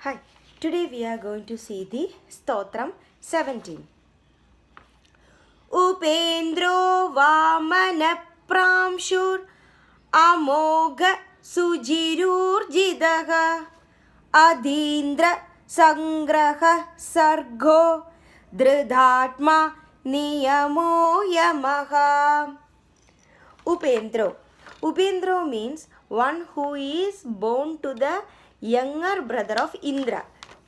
Hi, today we are going to see the Stotram 17. Upendro Vamana Pramshur Amoga Sujirurjidaga Adindra Sangraha Sargo Dridhatma Niyamo Yamaha. Upendro. Upendro means one who is born to the younger brother of Indra.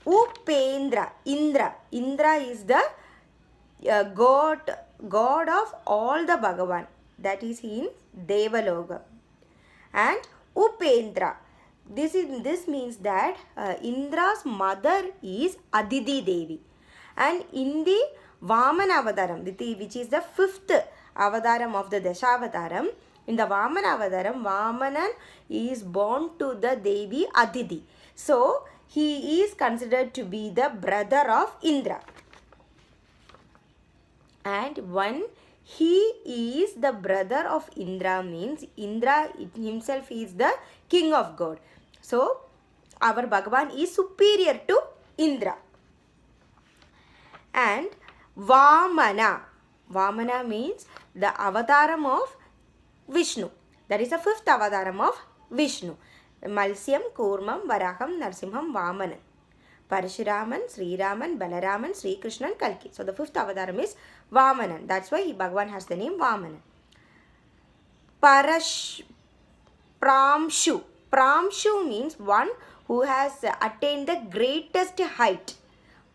Upendra. Indra. Indra is the god of all the Bhagavan. That is in Devaloka. And Upendra. This means that Indra's mother is Aditi Devi. And in the Vamana Avataram, which is the fifth Avataram of the Dashavataram, in the Vamana Avataram, Vamanan is born to the Devi Aditi. So, he is considered to be the brother of Indra. And when he is the brother of Indra means Indra himself is the king of God. So, our Bhagavan is superior to Indra. And Vamana. Vamana means the avataram of Vishnu. That is the fifth avataram of Vishnu. Malsyam, Kurmam, Varaham, Narsimham, Vamanan. Parashuraman, Sri Raman, Balaraman, Sri Krishnan, Kalki. So the fifth avataram is Vamanan. That's why Bhagavan has the name Vamanan. Pramshu. Pramshu means one who has attained the greatest height.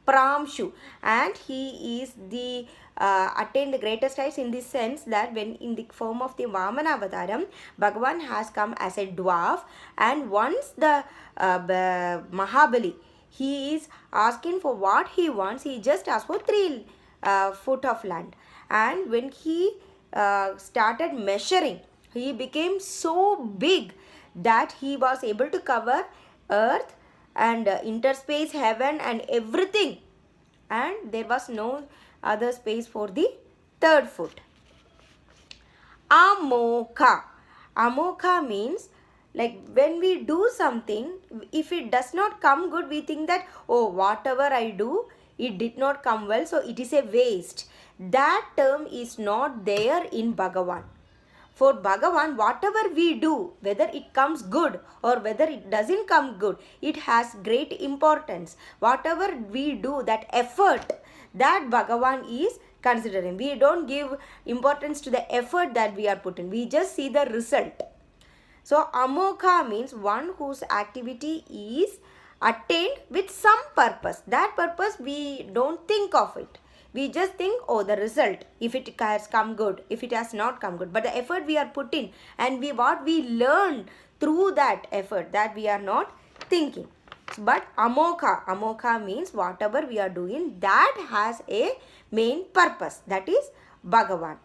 Pramshu, and he is the attained the greatest heights in the sense that when in the form of the Vamana Avataram, Bhagavan has come as a dwarf, and once the Mahabali, he is asking for what he wants, he just asks for 3 foot of land, and when he started measuring, he became so big that he was able to cover earth and interspace, heaven and everything, and there was no other space for the 3rd foot. Amokha. Amokha means like when we do something, if it does not come good, we think that, oh, whatever I do, it did not come well, so it is a waste. That term is not there in Bhagavan. For Bhagavan, whatever we do, whether it comes good or whether it doesn't come good, it has great importance. Whatever we do, that effort, that Bhagavan is considering. We don't give importance to the effort that we are putting. We just see the result. So, Amokha means one whose activity is attained with some purpose. That purpose we don't think of it. We just think, oh, the result, if it has come good, if it has not come good. But the effort we are putting and what we learn through that effort, that we are not thinking. But Amokha means whatever we are doing, that has a main purpose. That is Bhagavan.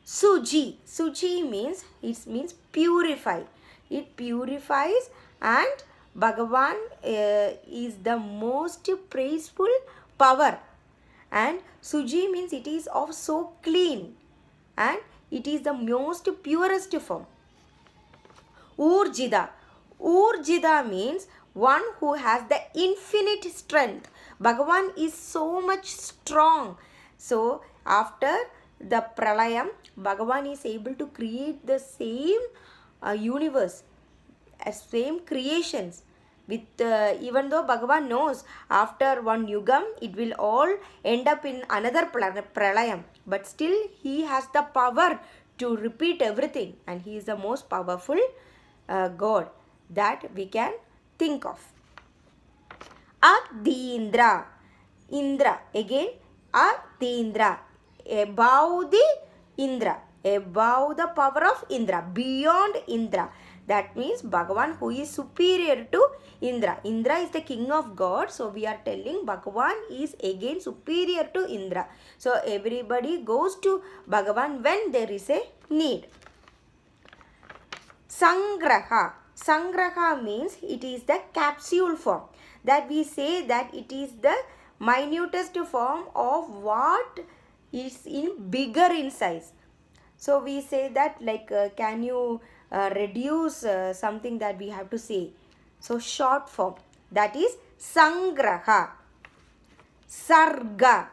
Suji means, it means purify. It purifies, and Bhagavan is the most praiseful power. And Suji means it is of so clean, and it is the most purest form. Urjida. Urjida means one who has the infinite strength. Bhagavan is so much strong. So after the Pralayam, Bhagavan is able to create the same universe, same creations. With even though Bhagavan knows after one yugam it will all end up in another pralayam, but still he has the power to repeat everything, and he is the most powerful God that we can think of. Adindra. Indra. Again Adindra. Above the Indra. Above the power of Indra. Beyond Indra. That means Bhagavan who is superior to Indra. Indra is the king of God. So we are telling Bhagavan is again superior to Indra. So everybody goes to Bhagavan when there is a need. Sangraha. Sangraha means it is the capsule form. That we say that it is the minutest form of what is in bigger in size. So we say that like can you reduce something that we have to say. So short form. That is Sangraha. Sarga.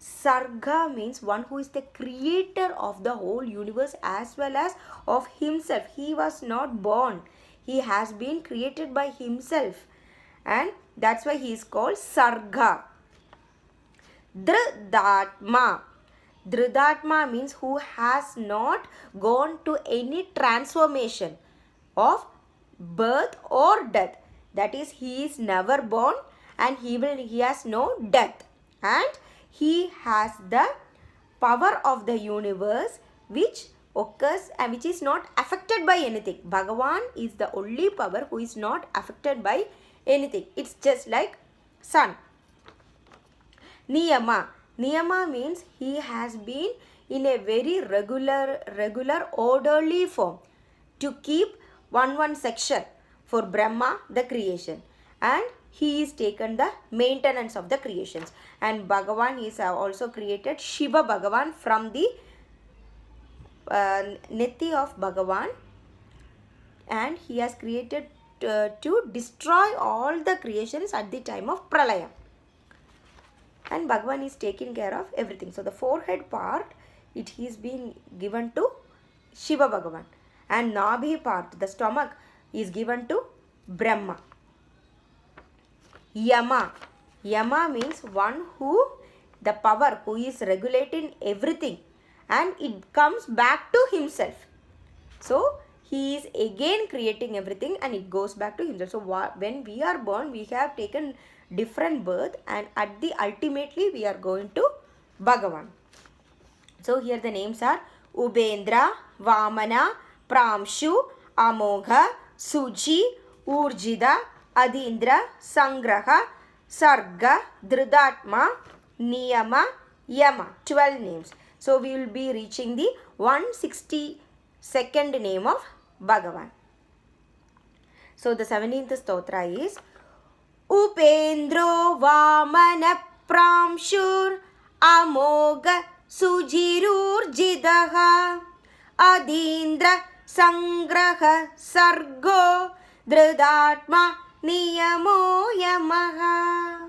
Sarga means one who is the creator of the whole universe as well as of himself. He was not born. He has been created by himself. And that's why he is called Sarga. Dhridatma. Dhridatma means who has not gone to any transformation of birth or death. That is, he is never born and he has no death. And he has the power of the universe which occurs and which is not affected by anything. Bhagavan is the only power who is not affected by anything. It's just like sun. Niyama. Niyama means he has been in a very regular orderly form to keep one section for Brahma, the creation. And he is taken the maintenance of the creations. And Bhagavan is also created Shiva Bhagavan from the Neti of Bhagavan. And he has created to destroy all the creations at the time of Pralaya. And Bhagavan is taking care of everything. So the forehead part, it is being given to Shiva Bhagavan. And Nabhi part, the stomach, is given to Brahma. Yama. Yama means one who, the power who is regulating everything. And it comes back to himself. So he is again creating everything and it goes back to himself. So when we are born, we have taken different birth and at the ultimately we are going to Bhagavan. So here the names are Ubendra, Vamana, Pramshu, Amogha, Suji, Urjida, Adindra, Sangraha, Sarga, Dhridatma, Niyama, Yama. 12 names. So we will be reaching the 162nd name of Bhagavan. So the 17th stotra is Upendro Vamana Pramshur Amogha Sujirurjidaha Adindra Sangraha Sargo Dhridatma Niyamo Yamaha.